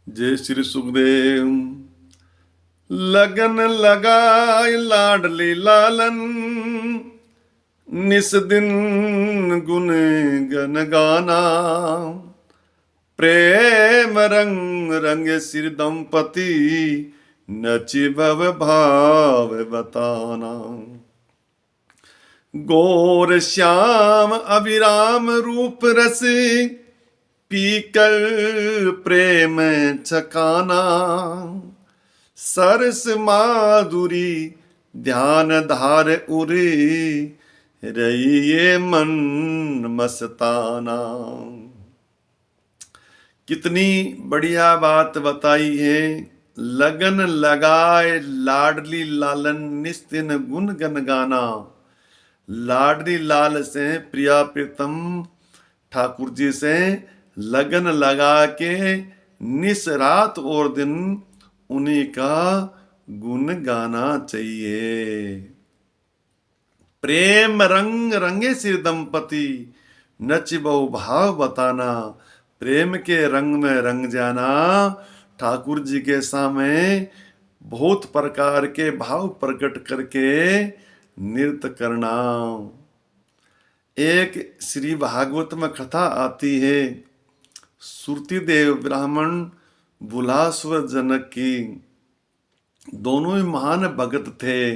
जय श्री सुखदेव। लगन लगाए लाडली लालन, निस दिन गुन गन गाना। प्रेम रंग रंग सिर दंपति, नचि भव भाव बताना। गौर श्याम अभिराम रूप रस, पीकर प्रेम छकाना। सरस माधुरी ध्यान धार उरे, रहिए मन मस्ताना। कितनी बढ़िया बात बताई है। लगन लगाए लाडली लालन, निस दिन गुन गन गाना। लाडली लाल से प्रिया प्रीतम ठाकुर जी से लगन लगा के निस रात और दिन उन्हीं का गुण गाना चाहिए। प्रेम रंग रंगे सिर दंपति, नच बहु भाव बताना। प्रेम के रंग में रंग जाना, ठाकुर जी के सामने बहुत प्रकार के भाव प्रकट करके नृत्य करना। एक श्री भागवत में कथा आती है, सुरतिदेव ब्राह्मण बुलासुर जनक की, दोनों ही महान भगत थे।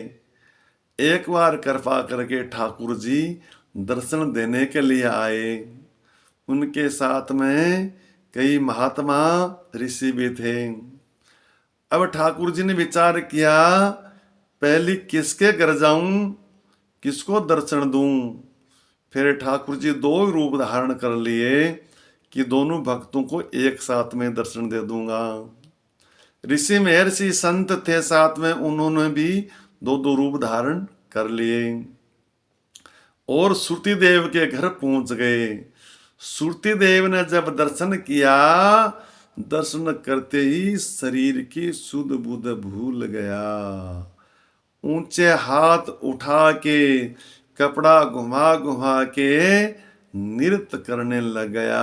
एक बार कृपा करके ठाकुर जी दर्शन देने के लिए आए। उनके साथ में कई महात्मा ऋषि भी थे। अब ठाकुर जी ने विचार किया, पहले किसके घर जाऊं, किसको दर्शन दूं। फिर ठाकुर जी दो रूप धारण कर लिए कि दोनों भक्तों को एक साथ में दर्शन दे दूंगा। ऋषि महर्षि संत थे साथ में, उन्होंने भी दो दो रूप धारण कर लिए और श्रुतिदेव के घर पहुंच गए। श्रुतिदेव ने जब दर्शन किया, दर्शन करते ही शरीर की सुध बुध भूल गया। ऊंचे हाथ उठा के, कपड़ा घुमा घुमा के नृत्य करने लग गया,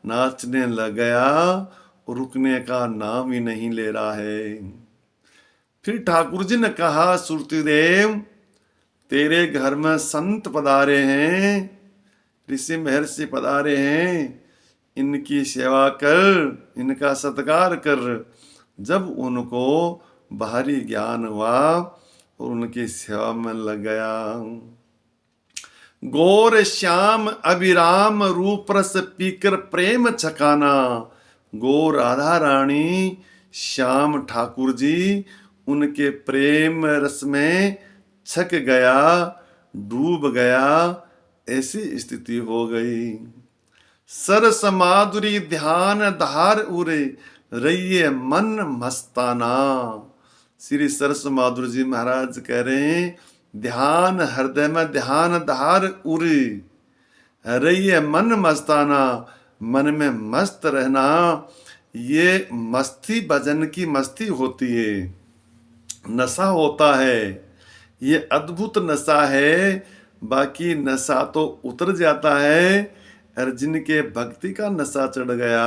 नाचने लग गया, रुकने का नाम ही नहीं ले रहा है। फिर ठाकुर जी ने कहा, श्रुतिदेव तेरे घर में संत पधारे हैं, ऋषि महर्षि पधारे हैं, इनकी सेवा कर, इनका सत्कार कर। जब उनको बाहरी ज्ञान हुआ और उनकी सेवा में लग गया। गौर श्याम अभिराम रूप रस, पीकर प्रेम छकाना। गौर राधा रानी, श्याम ठाकुर जी उनके प्रेम रस में छक गया, डूब गया, ऐसी स्थिति हो गई। सरस माधुरी ध्यान धार उरे, रहिए मन मस्ताना। श्री सरस माधुरी जी महाराज कह रहे हैं, ध्यान हृदय में ध्यान धार उरे, रहिए मन मस्ताना। मन में मस्त रहना, ये मस्ती भजन की मस्ती होती है, नशा होता है, ये अद्भुत नशा है। बाकी नशा तो उतर जाता है, और जिनके भक्ति का नशा चढ़ गया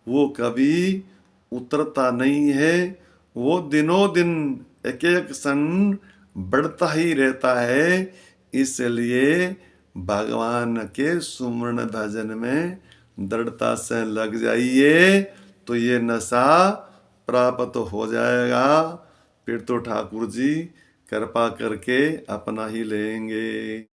वो कभी उतरता नहीं है। वो दिनों दिन एक एक क्षण बढ़ता ही रहता है। इसलिए भगवान के सुमरण भजन में दृढ़ता से लग जाइए, तो ये नशा प्राप्त हो जाएगा। फिर तो ठाकुर जी कृपा करके अपना ही लेंगे।